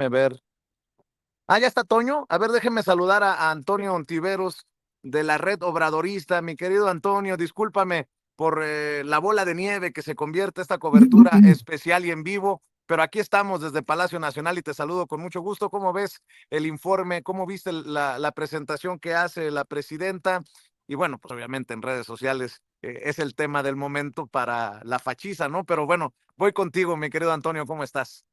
A ver. Ya está Toño. A ver, déjeme saludar a Antonio Ontiveros de la Red Obradorista. Mi querido Antonio, discúlpame por la bola de nieve que se convierte esta cobertura especial y en vivo, pero aquí estamos desde Palacio Nacional y te saludo con mucho gusto. ¿Cómo ves el informe? ¿Cómo viste la presentación que hace la presidenta? Y bueno, pues obviamente en redes sociales es el tema del momento para la fachiza, ¿no? Pero bueno, voy contigo, mi querido Antonio, ¿cómo estás?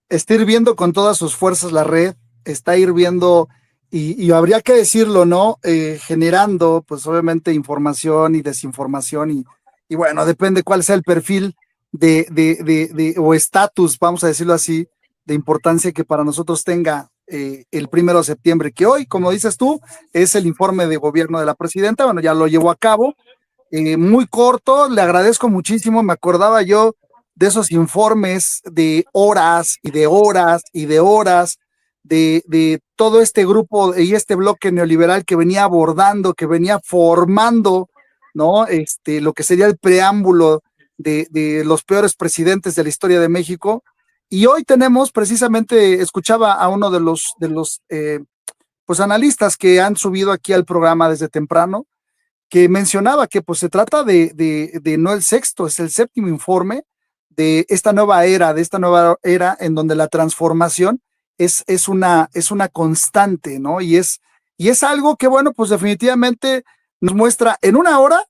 Está hirviendo con todas sus fuerzas la red, está hirviendo y habría que decirlo, ¿no? Generando, pues obviamente, información y desinformación y bueno, depende cuál sea el perfil o estatus, vamos a decirlo así, de importancia que para nosotros tenga el 1 de septiembre, que hoy, como dices tú, es el informe de gobierno de la presidenta. Bueno, ya lo llevó a cabo, muy corto, le agradezco muchísimo, me acordaba yo de esos informes de horas y de horas y de horas de todo este grupo y este bloque neoliberal que venía abordando, que venía formando, ¿no? Lo que sería el preámbulo de los peores presidentes de la historia de México. Y hoy tenemos, precisamente, escuchaba a uno de los pues analistas que han subido aquí al programa desde temprano, que mencionaba que pues se trata de no el sexto, es el séptimo informe de esta nueva era en donde la transformación es una constante, ¿no? Y es algo que, bueno, pues definitivamente nos muestra en una hora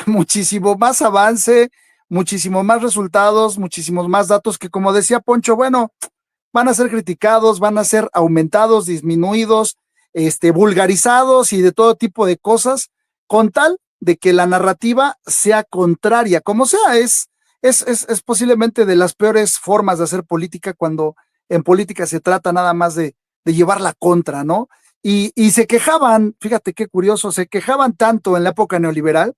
muchísimo más avance, muchísimo más resultados, muchísimos más datos que, como decía Poncho, bueno, van a ser criticados, van a ser aumentados, disminuidos, vulgarizados y de todo tipo de cosas, con tal de que la narrativa sea contraria, como sea, es posiblemente de las peores formas de hacer política cuando en política se trata nada más de llevar la contra, ¿no? Y se quejaban, fíjate qué curioso, se quejaban tanto en la época neoliberal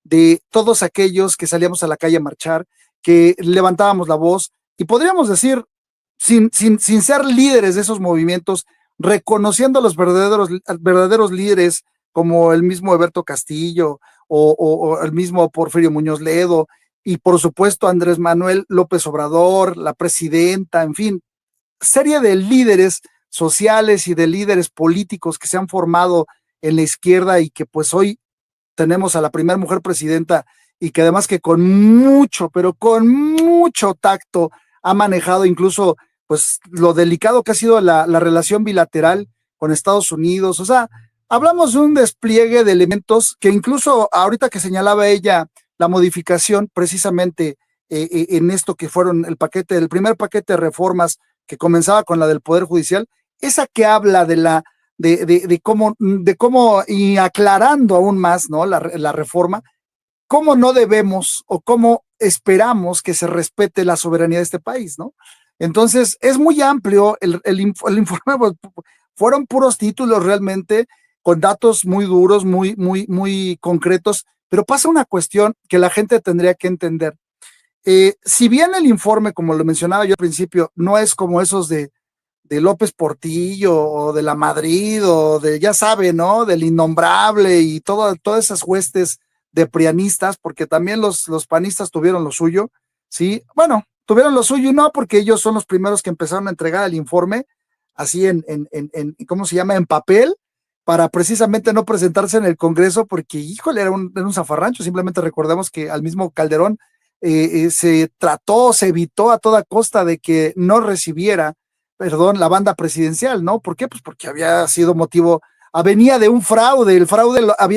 de todos aquellos que salíamos a la calle a marchar, que levantábamos la voz, y podríamos decir, sin ser líderes de esos movimientos, reconociendo a los verdaderos líderes como el mismo Eberto Castillo o el mismo Porfirio Muñoz Ledo y por supuesto Andrés Manuel López Obrador, la presidenta, en fin, serie de líderes sociales y de líderes políticos que se han formado en la izquierda y que pues hoy tenemos a la primera mujer presidenta y que además que con mucho, pero con mucho tacto ha manejado incluso pues lo delicado que ha sido la relación bilateral con Estados Unidos. O sea, hablamos de un despliegue de elementos que incluso ahorita que señalaba ella la modificación precisamente en esto que fueron el primer paquete de reformas que comenzaba con la del Poder Judicial, esa que habla de cómo, y aclarando aún más, ¿no? La reforma, cómo no debemos o cómo esperamos que se respete la soberanía de este país, ¿no? Entonces, es muy amplio el informe, pues, fueron puros títulos realmente, con datos muy duros, muy concretos, pero pasa una cuestión que la gente tendría que entender. Si bien el informe, como lo mencionaba yo al principio, no es como esos de López Portillo o de la Madrid o de, ya sabe, ¿no? Del Innombrable y todas esas huestes de prianistas, porque también los panistas tuvieron lo suyo, ¿sí? Bueno, tuvieron lo suyo y no porque ellos son los primeros que empezaron a entregar el informe así ¿cómo se llama? En papel, para precisamente no presentarse en el Congreso, porque, híjole, era un zafarrancho. Simplemente recordemos que al mismo Calderón se evitó a toda costa de que no recibiera, perdón, la banda presidencial, ¿no? ¿Por qué? Pues porque había sido motivo, venía de un fraude,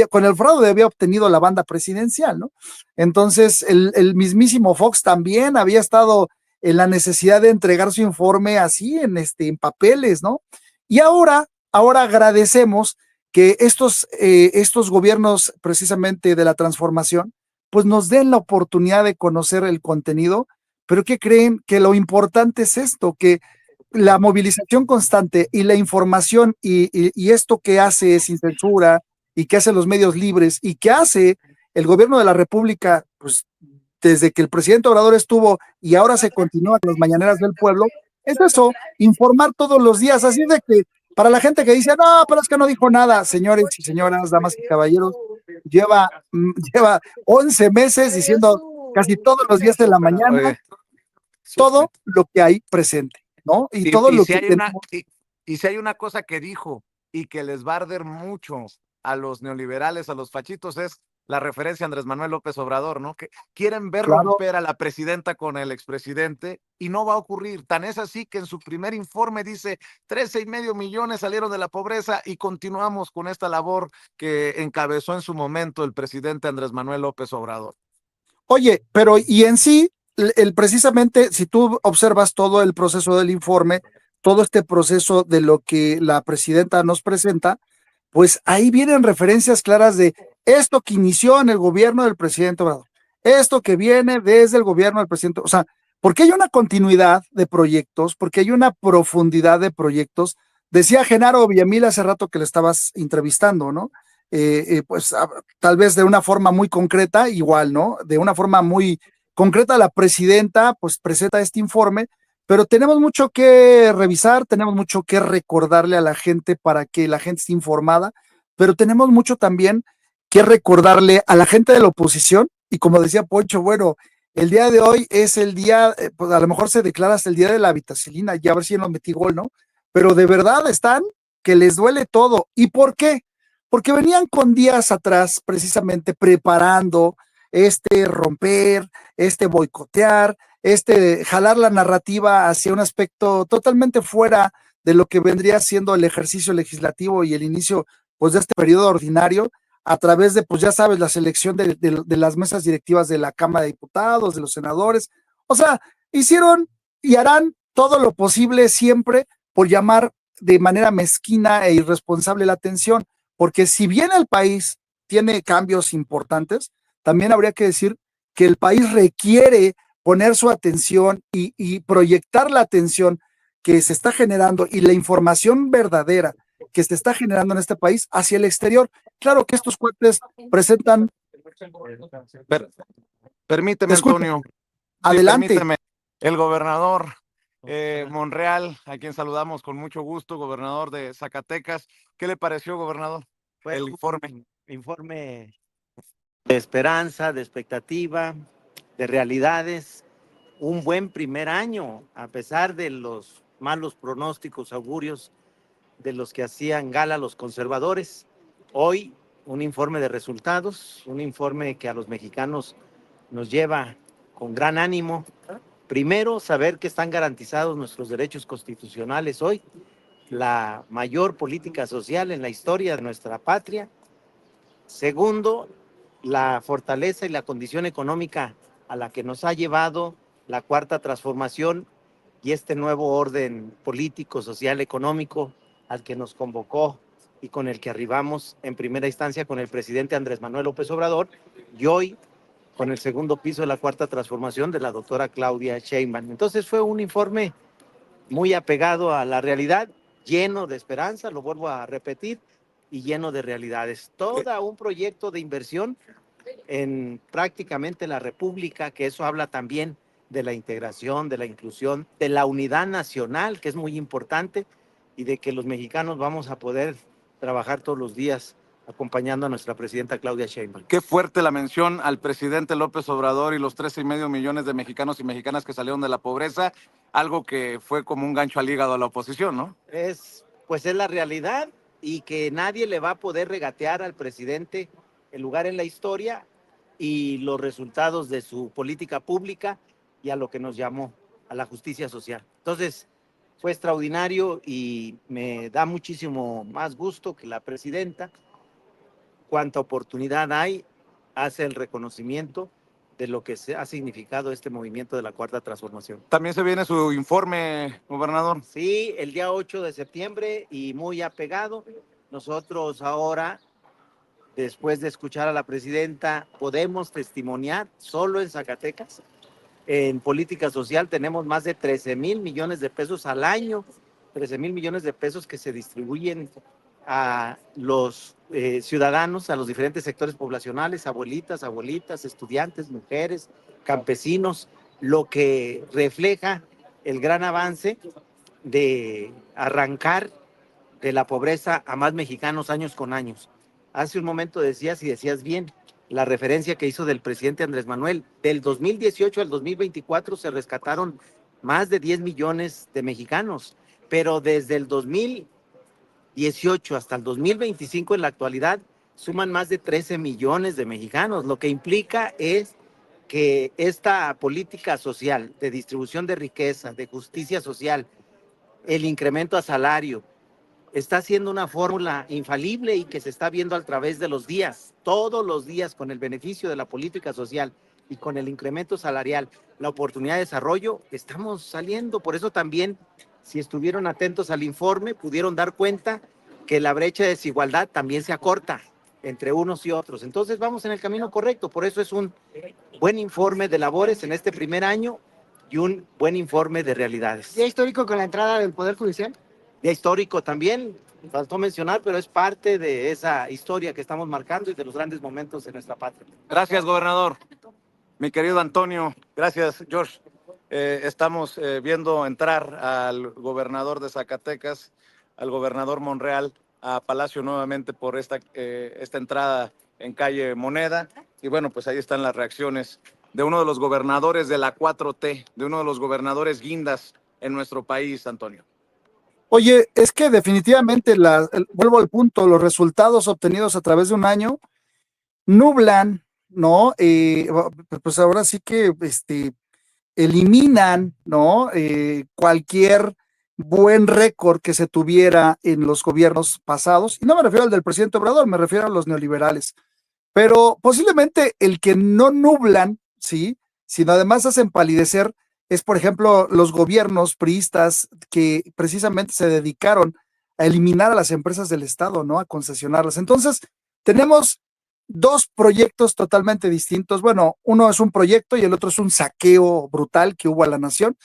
con el fraude había obtenido la banda presidencial, ¿no? Entonces, el mismísimo Fox también había estado en la necesidad de entregar su informe así en papeles, ¿no? Y ahora agradecemos que estos gobiernos precisamente de la transformación, pues nos den la oportunidad de conocer el contenido, pero ¿qué creen? Que lo importante es esto, que la movilización constante y la información y esto que hace sin censura y que hace los medios libres y que hace el gobierno de la República, pues desde que el presidente Obrador estuvo y ahora se continúa con las mañaneras del pueblo, es eso, informar todos los días. Así de que para la gente que dice, no, pero es que no dijo nada, señores y señoras, damas y caballeros, lleva 11 meses diciendo casi todos los días de la mañana Oye, todo lo que hay presente. ¿no? Y todo Y lo si que hay una, tenemos. y si hay una cosa que dijo y que les va a arder mucho a los neoliberales, a los fachitos, es la referencia a Andrés Manuel López Obrador, ¿no? Que quieren ver Claro, romper a la presidenta con el expresidente y no va a ocurrir. Tan es así que en su primer informe dice 13,5 millones salieron de la pobreza y continuamos con esta labor que encabezó en su momento el presidente Andrés Manuel López Obrador. oye, pero y en sí, precisamente, si tú observas todo el proceso del informe, todo este proceso de lo que la presidenta nos presenta, pues ahí vienen referencias claras de esto que inició en el gobierno del presidente Obrador, esto que viene desde el gobierno del presidente, o sea, porque hay una continuidad de proyectos, porque hay una profundidad de proyectos. Decía Genaro Villamil hace rato que le estabas entrevistando, ¿no? Pues tal vez de una forma muy concreta, igual, ¿no? De una forma muy concreta, la presidenta pues presenta este informe, pero tenemos mucho que revisar, tenemos mucho que recordarle a la gente para que la gente esté informada, pero tenemos mucho también que recordarle a la gente de la oposición, y como decía Poncho, bueno, el día de hoy es el día, pues a lo mejor se declara hasta el día de la vitacilina, ya a ver si no metí gol, ¿no? Pero de verdad están que les duele todo. ¿Y por qué? Porque venían con días atrás precisamente preparando este romper, este boicotear, este jalar la narrativa hacia un aspecto totalmente fuera de lo que vendría siendo el ejercicio legislativo y el inicio pues de este periodo ordinario a través de, pues ya sabes, la selección de las mesas directivas de la Cámara de Diputados, de los senadores. O sea, hicieron y harán todo lo posible siempre por llamar de manera mezquina e irresponsable la atención, porque si bien el país tiene cambios importantes, también habría que decir que el país requiere poner su atención y proyectar la atención que se está generando y la información verdadera que se está generando en este país hacia el exterior. Claro que estos cuates presentan. Per- Te Permíteme, escucho. Antonio. Sí, Adelante. permíteme. El gobernador Monreal, a quien saludamos con mucho gusto, gobernador de Zacatecas. ¿Qué le pareció, gobernador, Fue el informe? un informe de esperanza, de expectativa, de realidades. Un buen primer año, a pesar de los malos pronósticos, augurios de los que hacían gala los conservadores. Hoy, un informe de resultados, un informe que a los mexicanos nos lleva con gran ánimo. Primero, saber que están garantizados nuestros derechos constitucionales hoy, la mayor política social en la historia de nuestra patria. Segundo, la fortaleza y la condición económica a la que nos ha llevado la cuarta transformación y este nuevo orden político, social, económico al que nos convocó y con el que arribamos en primera instancia con el presidente Andrés Manuel López Obrador y hoy con el segundo piso de la cuarta transformación de la doctora Claudia Sheinbaum. Entonces fue un informe muy apegado a la realidad, lleno de esperanza, lo vuelvo a repetir, y lleno de realidades. Todo un proyecto de inversión en prácticamente la República, que eso habla también de la integración, de la inclusión, de la unidad nacional, que es muy importante, y de que los mexicanos vamos a poder trabajar todos los días acompañando a nuestra presidenta Claudia Sheinbaum. Qué fuerte la mención al presidente López Obrador y los 13,5 millones de mexicanos y mexicanas que salieron de la pobreza, algo que fue como un gancho al hígado a la oposición, ¿no? Pues es la realidad y que nadie le va a poder regatear al presidente el lugar en la historia y los resultados de su política pública y a lo que nos llamó, a la justicia social. Entonces, fue extraordinario y me da muchísimo más gusto que la presidenta, cuanta oportunidad hay, hace el reconocimiento de lo que ha significado este movimiento de la Cuarta Transformación. También se viene su informe, gobernador. Sí, el día 8 de septiembre y muy apegado. Nosotros ahora, después de escuchar a la presidenta, podemos testimoniar solo en Zacatecas. En política social tenemos más de 13,000 millones de pesos al año, 13,000 millones de pesos que se distribuyen a los ciudadanos, a los diferentes sectores poblacionales, abuelitas, estudiantes, mujeres, campesinos, lo que refleja el gran avance de arrancar de la pobreza a más mexicanos años con años. Hace un momento decías y decías bien, la referencia que hizo del presidente Andrés Manuel, del 2018 al 2024 se rescataron más de 10 millones de mexicanos, pero desde el 2018 hasta el 2025 en la actualidad suman más de 13 millones de mexicanos, lo que implica es que esta política social de distribución de riqueza, de justicia social, el incremento a salario, está siendo una fórmula infalible y que se está viendo a través de los días, todos los días, con el beneficio de la política social y con el incremento salarial, la oportunidad de desarrollo, estamos saliendo. Por eso también, si estuvieron atentos al informe, pudieron dar cuenta que la brecha de desigualdad también se acorta entre unos y otros. Entonces vamos en el camino correcto. Por eso es un buen informe de labores en este primer año y un buen informe de realidades. ¿Día histórico con la entrada del Poder Judicial? Día histórico también, faltó mencionar, pero es parte de esa historia que estamos marcando y de los grandes momentos de nuestra patria. Gracias, gobernador. Mi querido Antonio, gracias, George. Estamos viendo entrar al gobernador de Zacatecas, al gobernador Monreal, a Palacio nuevamente por esta entrada en calle Moneda. Y bueno, pues ahí están las reacciones de uno de los gobernadores de la 4T, de uno de los gobernadores guindas en nuestro país, Antonio. Oye, es que definitivamente, vuelvo al punto, los resultados obtenidos a través de un año nublan, ¿no? Pues ahora sí que eliminan, ¿no? Cualquier buen récord que se tuviera en los gobiernos pasados, y no me refiero al del presidente Obrador, me refiero a los neoliberales, pero posiblemente el que no nublan, ¿sí? Sino además hacen palidecer, es por ejemplo los gobiernos priistas que precisamente se dedicaron a eliminar a las empresas del Estado, ¿no? A concesionarlas. Entonces, tenemos dos proyectos totalmente distintos. Bueno, uno es un proyecto y el otro es un saqueo brutal que hubo a la nación.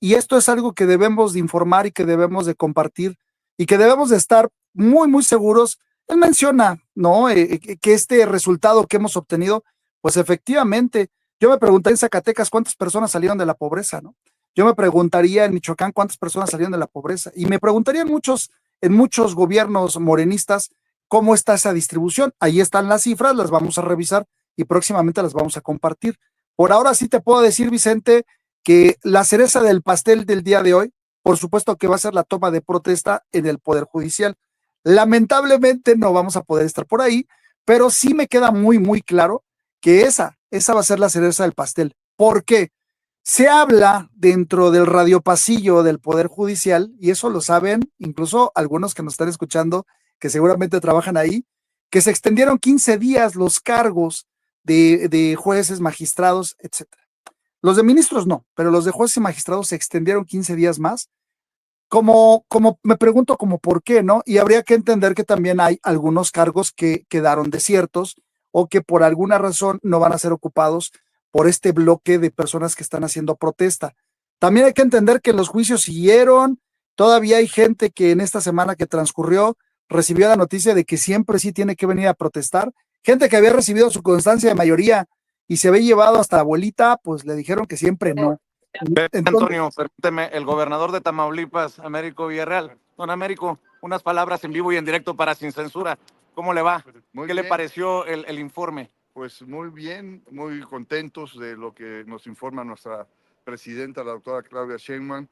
Y esto es algo que debemos de informar y que debemos de compartir y que debemos de estar muy, muy seguros. Él menciona, ¿no? Que este resultado que hemos obtenido, pues efectivamente, yo me preguntaría en Zacatecas cuántas personas salieron de la pobreza, ¿no? Yo me preguntaría en Michoacán cuántas personas salieron de la pobreza y me preguntaría en muchos gobiernos morenistas cómo está esa distribución. Ahí están las cifras, las vamos a revisar y próximamente las vamos a compartir. Por ahora sí te puedo decir, Vicente, que la cereza del pastel del día de hoy, por supuesto que va a ser la toma de protesta en el Poder Judicial. Lamentablemente no vamos a poder estar por ahí, pero sí me queda muy, muy claro que esa va a ser la cereza del pastel. ¿Por qué? Se habla dentro del radiopasillo del Poder Judicial, y eso lo saben incluso algunos que nos están escuchando, que seguramente trabajan ahí, que se extendieron 15 días los cargos de jueces, magistrados, etcétera. Los de ministros no, pero los de jueces y magistrados se extendieron 15 días más. Como me pregunto como por qué, ¿no? Y habría que entender que también hay algunos cargos que quedaron desiertos o que por alguna razón no van a ser ocupados por este bloque de personas que están haciendo protesta. También hay que entender que los juicios siguieron, todavía hay gente que en esta semana que transcurrió recibió la noticia de que siempre sí tiene que venir a protestar, gente que había recibido su constancia de mayoría y se había llevado hasta la abuelita, pues le dijeron que siempre no. Entonces, Antonio, permíteme, el gobernador de Tamaulipas, Américo Villarreal. Don Américo, unas palabras en vivo y en directo para Sin Censura. ¿Cómo le va? Muy ¿Qué bien. le pareció el informe? Pues muy bien, muy contentos de lo que nos informa nuestra presidenta, la doctora Claudia Sheinbaum,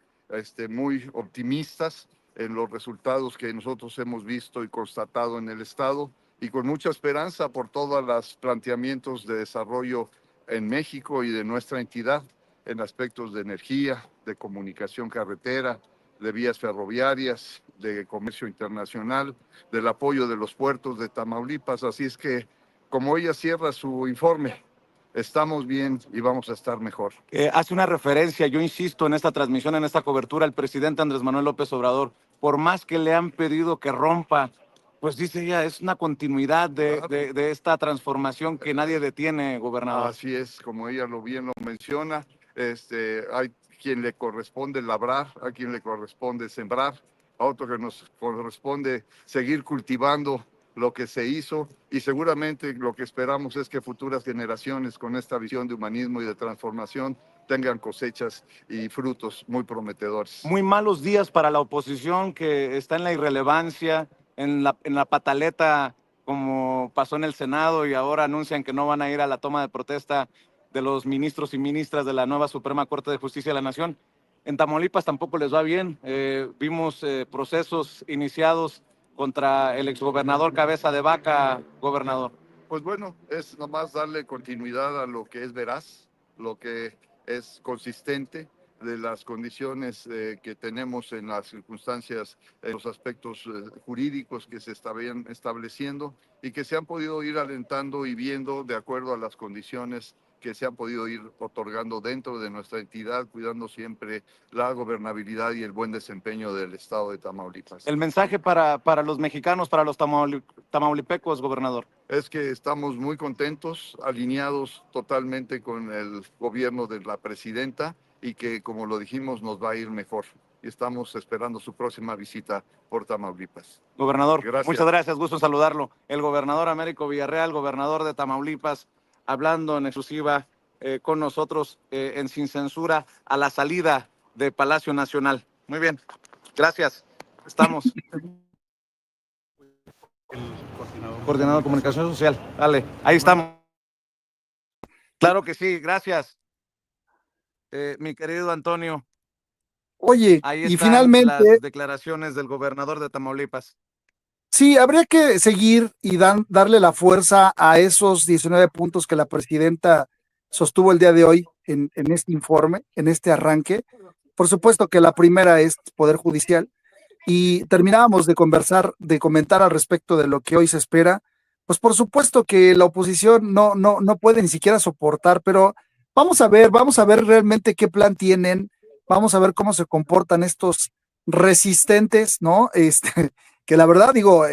muy optimistas en los resultados que nosotros hemos visto y constatado en el Estado y con mucha esperanza por todos los planteamientos de desarrollo en México y de nuestra entidad en aspectos de energía, de comunicación carretera, de vías ferroviarias, de comercio internacional, del apoyo de los puertos de Tamaulipas. Así es que, como ella cierra su informe, estamos bien y vamos a estar mejor. Hace una referencia, yo insisto en esta transmisión, en esta cobertura, al presidente Andrés Manuel López Obrador, por más que le han pedido que rompa, pues dice ella, es una continuidad de esta transformación que nadie detiene, gobernador. Así es, como ella bien lo menciona, hay quien le corresponde labrar, a quien le corresponde sembrar, a otro que nos corresponde seguir cultivando lo que se hizo y seguramente lo que esperamos es que futuras generaciones con esta visión de humanismo y de transformación tengan cosechas y frutos muy prometedores. Muy malos días para la oposición que está en la irrelevancia, en la pataleta, como pasó en el Senado, y ahora anuncian que no van a ir a la toma de protesta de los ministros y ministras de la nueva Suprema Corte de Justicia de la Nación. en Tamaulipas tampoco les va bien. Vimos procesos iniciados contra el exgobernador Cabeza de Vaca, gobernador. Pues bueno, es nomás darle continuidad a lo que es veraz, lo que es consistente de las condiciones que tenemos en las circunstancias, en los aspectos jurídicos que se estaban estableciendo y que se han podido ir alentando y viendo de acuerdo a las condiciones que se han podido ir otorgando dentro de nuestra entidad, cuidando siempre la gobernabilidad y el buen desempeño del estado de Tamaulipas. El mensaje para los mexicanos, para los tamaulipecos, gobernador. Es que estamos muy contentos, alineados totalmente con el gobierno de la presidenta y que, como lo dijimos, nos va a ir mejor. Y estamos esperando su próxima visita por Tamaulipas. Gobernador, Gracias. muchas gracias, gusto en saludarlo. El gobernador Américo Villarreal, gobernador de Tamaulipas, hablando en exclusiva con nosotros en Sin Censura a la salida de Palacio Nacional. Muy bien, gracias. Estamos. Coordinador de Comunicación Social. Dale, ahí estamos. Claro que sí, gracias. Mi querido Antonio. Oye, Ahí y están finalmente, las declaraciones del gobernador de Tamaulipas. sí, habría que seguir y darle la fuerza a esos 19 puntos que la presidenta sostuvo el día de hoy en este informe, en este arranque. Por supuesto que la primera es Poder Judicial, y terminábamos de conversar, de comentar al respecto de lo que hoy se espera. Pues por supuesto que la oposición no puede ni siquiera soportar, pero vamos a ver realmente qué plan tienen, vamos a ver cómo se comportan estos resistentes, ¿no? Que la verdad digo,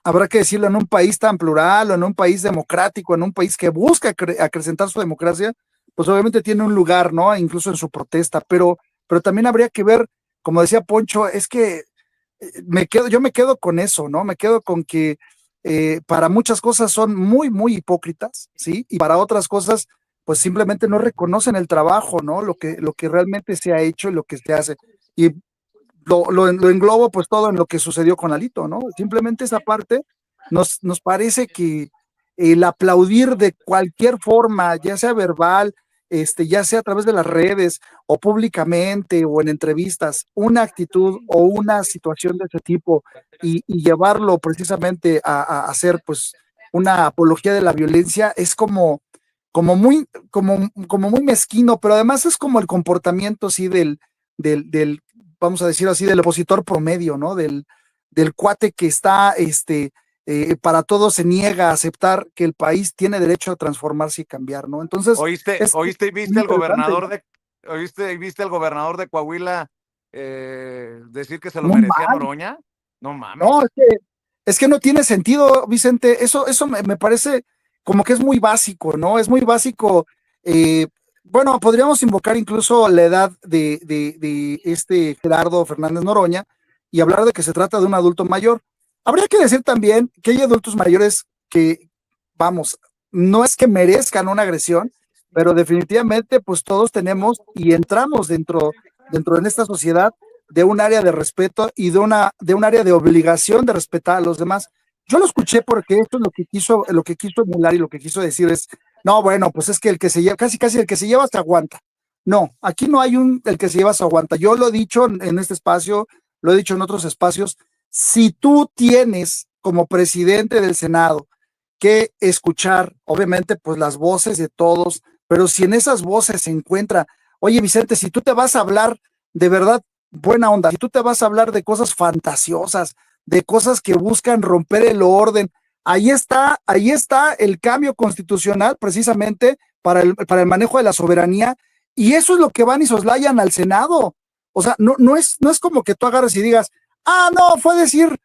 habrá que decirlo, en un país tan plural, o en un país democrático, en un país que busca acrecentar su democracia, pues obviamente tiene un lugar, ¿no? Incluso en su protesta, pero también habría que ver, como decía Poncho, es que yo me quedo con eso, ¿no? Me quedo con que para muchas cosas son muy hipócritas, ¿sí? Y para otras cosas, pues simplemente no reconocen el trabajo, ¿no? Lo que realmente se ha hecho y lo que se hace. Y lo englobo pues todo en lo que sucedió con Alito, ¿no? Simplemente esa parte nos parece que el aplaudir de cualquier forma, ya sea verbal, ya sea a través de las redes o públicamente o en entrevistas, una actitud o una situación de ese tipo y llevarlo precisamente a hacer pues una apología de la violencia es como muy mezquino, pero además es como el comportamiento sí del vamos a decir así, del opositor promedio, ¿no? Del cuate que está, para todo se niega a aceptar que el país tiene derecho a transformarse y cambiar, ¿no? Entonces, ¿Oíste y viste al gobernador de Coahuila decir que se lo muy merecía mal. Noroña? No mames. No, es que no tiene sentido, Vicente. Eso me parece como que es muy básico, ¿no? Es muy básico. Bueno, podríamos invocar incluso la edad de este Gerardo Fernández Noroña y hablar de que se trata de un adulto mayor. Habría que decir también que hay adultos mayores que, vamos, no es que merezcan una agresión, pero definitivamente pues todos tenemos y entramos dentro de esta sociedad de un área de respeto y de un área de obligación de respetar a los demás. Yo lo escuché porque esto es lo que quiso emular y lo que quiso decir es, no, bueno, pues es que el que se lleva, casi el que se lleva se aguanta. No, aquí no hay el que se lleva se aguanta. Yo lo he dicho en este espacio, lo he dicho en otros espacios, si tú tienes como presidente del Senado que escuchar, obviamente, pues las voces de todos, pero si en esas voces se encuentra, oye Vicente, si tú te vas a hablar de verdad buena onda, si tú te vas a hablar de cosas fantasiosas, de cosas que buscan romper el orden, ahí está el cambio constitucional precisamente para el manejo de la soberanía, y eso es lo que van y soslayan al Senado. O sea, no es como que tú agarres y digas, no, fue decir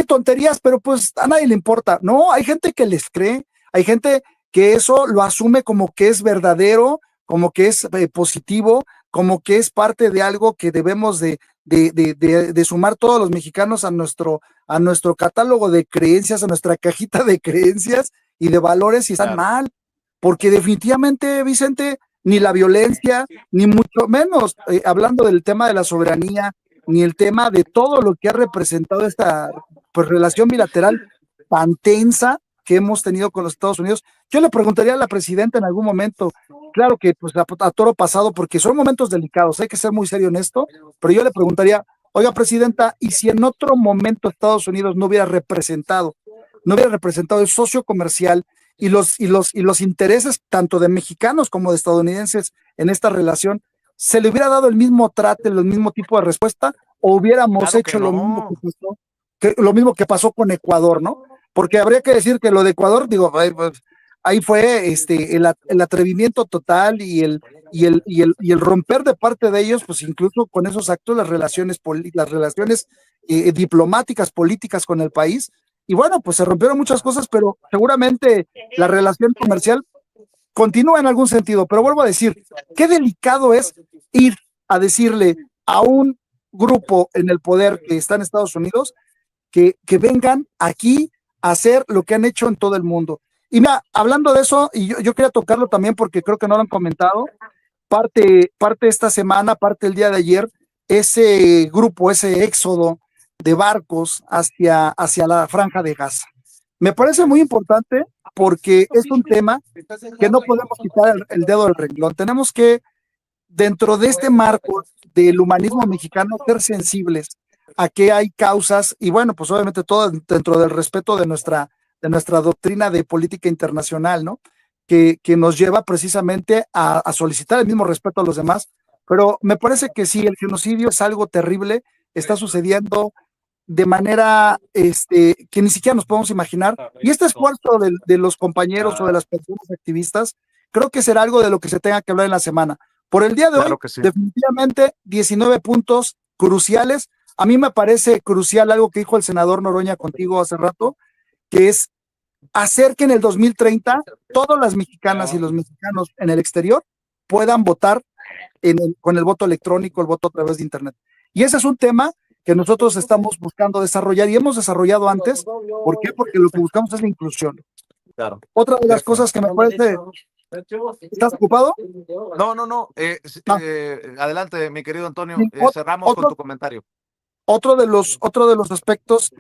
tonterías, pero pues a nadie le importa. No, hay gente que les cree, hay gente que eso lo asume como que es verdadero, como que es positivo, como que es parte de algo que debemos de sumar todos los mexicanos a nuestro catálogo de creencias, a nuestra cajita de creencias y de valores, y están mal, porque definitivamente, Vicente, ni la violencia, ni mucho menos, hablando del tema de la soberanía, ni el tema de todo lo que ha representado esta pues, relación bilateral tan tensa, que hemos tenido con los Estados Unidos. Yo le preguntaría a la presidenta en algún momento, claro que pues a toro pasado, porque son momentos delicados, hay que ser muy serio en esto, pero yo le preguntaría, oiga, presidenta, ¿y si en otro momento Estados Unidos no hubiera representado el socio comercial y los intereses tanto de mexicanos como de estadounidenses en esta relación, se le hubiera dado el mismo trato, el mismo tipo de respuesta, o hubiéramos Claro que hecho lo mismo no. lo mismo que pasó con Ecuador, ¿no? Porque habría que decir que lo de Ecuador, digo, pues, ahí fue el atrevimiento total y el romper de parte de ellos, pues incluso con esos actos, las relaciones diplomáticas, políticas con el país. Y bueno, pues se rompieron muchas cosas, pero seguramente la relación comercial continúa en algún sentido. Pero vuelvo a decir, qué delicado es ir a decirle a un grupo en el poder que está en Estados Unidos que vengan aquí a hacer lo que han hecho en todo el mundo. Y mira, hablando de eso, y yo quería tocarlo también porque creo que no lo han comentado, parte esta semana, parte el día de ayer, ese grupo, ese éxodo de barcos hacia la franja de Gaza. Me parece muy importante porque es un tema que no podemos quitar el dedo del renglón. Tenemos que, dentro de este marco del humanismo mexicano, ser sensibles a que hay causas y bueno, pues obviamente todo dentro del respeto de nuestra doctrina de política internacional, ¿no? Que nos lleva precisamente a solicitar el mismo respeto a los demás, pero me parece que sí, el genocidio es algo terrible, está sucediendo de manera que ni siquiera nos podemos imaginar, y este esfuerzo de los compañeros o de las personas activistas, creo que será algo de lo que se tenga que hablar en la semana. Por el día de hoy, Claro que sí. definitivamente 19 puntos cruciales. A mí me parece crucial algo que dijo el senador Noroña contigo hace rato, que es hacer que en el 2030 todas las mexicanas y los mexicanos en el exterior puedan votar con el voto electrónico, el voto a través de Internet. Y ese es un tema que nosotros estamos buscando desarrollar y hemos desarrollado antes. ¿Por qué? Porque lo que buscamos es la inclusión. Claro. Otra de las cosas que me parece... ¿Estás ocupado? No. No. Adelante, mi querido Antonio. Sí, Cerramos con tu comentario. otro de los aspectos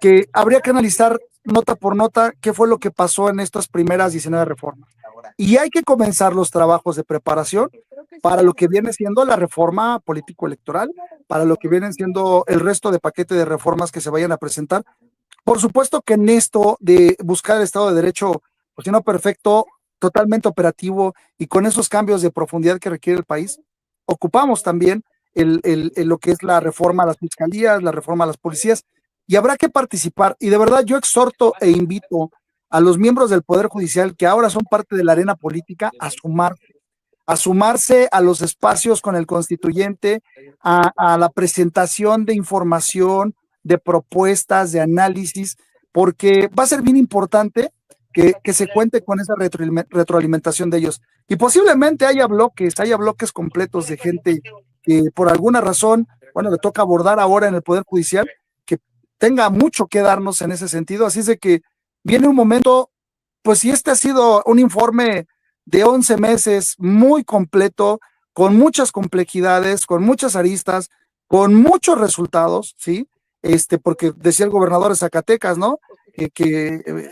que habría que analizar nota por nota qué fue lo que pasó en estas primeras 19 reformas. Y hay que comenzar los trabajos de preparación para lo que viene siendo la reforma político-electoral, para lo que viene siendo el resto de paquete de reformas que se vayan a presentar. Por supuesto que en esto de buscar el Estado de Derecho, pues si no perfecto, totalmente operativo y con esos cambios de profundidad que requiere el país, ocupamos también lo que es la reforma a las fiscalías, la reforma a las policías, y habrá que participar. Y de verdad yo exhorto e invito a los miembros del Poder Judicial que ahora son parte de la arena política a sumarse a los espacios con el constituyente, a la presentación de información, de propuestas, de análisis, porque va a ser bien importante que se cuente con esa retroalimentación de ellos. Y posiblemente haya bloques completos de gente que por alguna razón, bueno, le toca abordar ahora en el Poder Judicial, que tenga mucho que darnos en ese sentido. Así es de que viene un momento, pues si este ha sido un informe de 11 meses muy completo, con muchas complejidades, con muchas aristas, con muchos resultados, ¿sí? Porque decía el gobernador de Zacatecas, ¿no? Que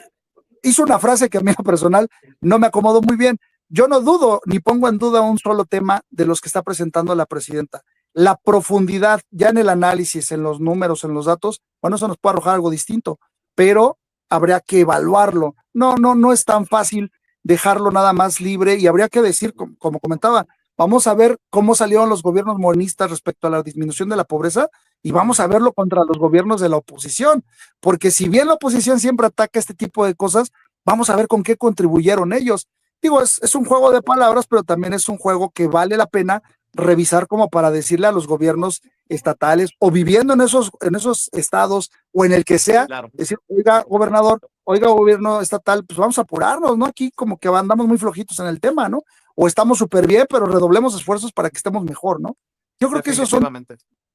hizo una frase que a mí en lo personal no me acomodó muy bien. Yo no dudo ni pongo en duda un solo tema de los que está presentando la presidenta. La profundidad ya en el análisis, en los números, en los datos, bueno, eso nos puede arrojar algo distinto, pero habría que evaluarlo. No es tan fácil dejarlo nada más libre y habría que decir, como comentaba, vamos a ver cómo salieron los gobiernos morenistas respecto a la disminución de la pobreza y vamos a verlo contra los gobiernos de la oposición, porque si bien la oposición siempre ataca este tipo de cosas, vamos a ver con qué contribuyeron ellos. Digo, es un juego de palabras, pero también es un juego que vale la pena revisar como para decirle a los gobiernos estatales o viviendo en esos estados o en el que sea, Claro. decir, oiga, gobernador, oiga, gobierno estatal, pues vamos a apurarnos, ¿no? Aquí como que andamos muy flojitos en el tema, ¿no? O estamos súper bien, pero redoblemos esfuerzos para que estemos mejor, ¿no? Yo creo que esos son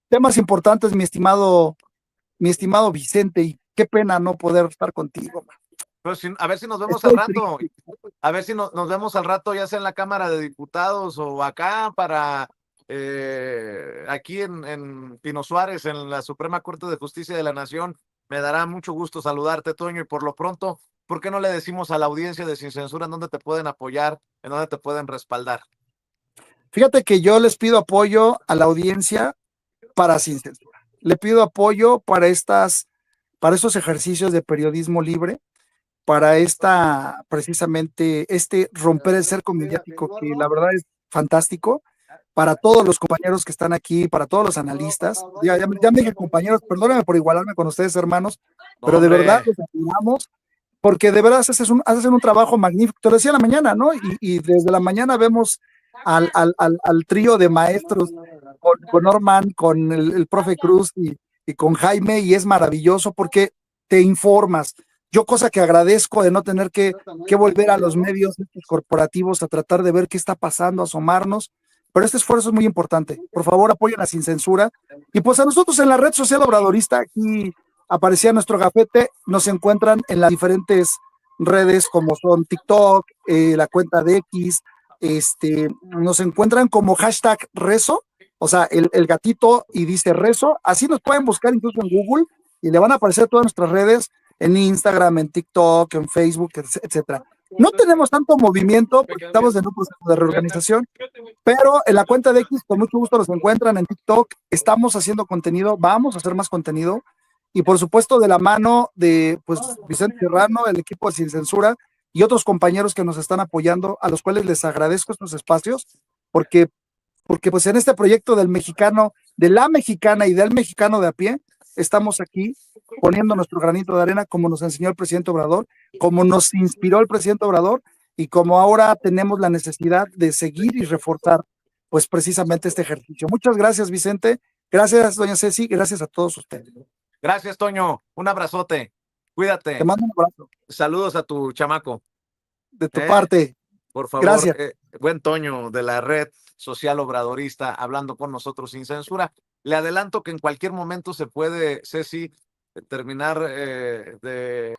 temas importantes, mi estimado Vicente, y qué pena no poder estar contigo, man. Pero a ver si nos vemos Estoy al rato. A ver si nos vemos al rato, ya sea en la Cámara de Diputados o acá para aquí en Pino Suárez, en la Suprema Corte de Justicia de la Nación. Me dará mucho gusto saludarte, Toño, y por lo pronto, ¿por qué no le decimos a la audiencia de Sin Censura en dónde te pueden apoyar, en dónde te pueden respaldar? Fíjate que yo les pido apoyo a la audiencia para Sin Censura. Le pido apoyo para estos ejercicios de periodismo libre, para precisamente romper el cerco mediático que la verdad es fantástico, para todos los compañeros que están aquí, para todos los analistas. Ya me dije compañeros, perdónenme por igualarme con ustedes, hermanos, pero de verdad los admiramos, porque de verdad hacen un trabajo magnífico. Te lo decía en la mañana, ¿no? Y desde la mañana vemos al trío de maestros con Norman, con el profe Cruz y con Jaime, y es maravilloso porque te informas. Yo cosa que agradezco de no tener que volver a los medios corporativos a tratar de ver qué está pasando, asomarnos, pero este esfuerzo es muy importante. Por favor, apoyen a Sin Censura. Y pues a nosotros en la red social obradorista, aquí aparecía nuestro gafete, nos encuentran en las diferentes redes como son TikTok, la cuenta de X, nos encuentran como hashtag rezo, o sea, el gatito y dice rezo, así nos pueden buscar incluso en Google y le van a aparecer todas nuestras redes, en Instagram, en TikTok, en Facebook, etcétera. No tenemos tanto movimiento porque estamos en un proceso de reorganización, pero en la cuenta de X con mucho gusto los encuentran, en TikTok estamos haciendo contenido, vamos a hacer más contenido, y por supuesto de la mano de pues Vicente Serrano, el equipo de Sin Censura y otros compañeros que nos están apoyando, a los cuales les agradezco estos espacios, porque pues en este proyecto del mexicano, de la mexicana y del mexicano de a pie, estamos aquí poniendo nuestro granito de arena como nos enseñó el presidente Obrador, como nos inspiró el presidente Obrador y como ahora tenemos la necesidad de seguir y reforzar pues precisamente este ejercicio. Muchas gracias, Vicente. Gracias, doña Ceci. Gracias a todos ustedes. Gracias, Toño. Un abrazote. Cuídate. Te mando un abrazo. Saludos a tu chamaco. De tu parte. Por favor, gracias. Buen Toño de la Red Social Obradorista hablando con nosotros Sin Censura. Le adelanto que en cualquier momento se puede, Ceci, terminar de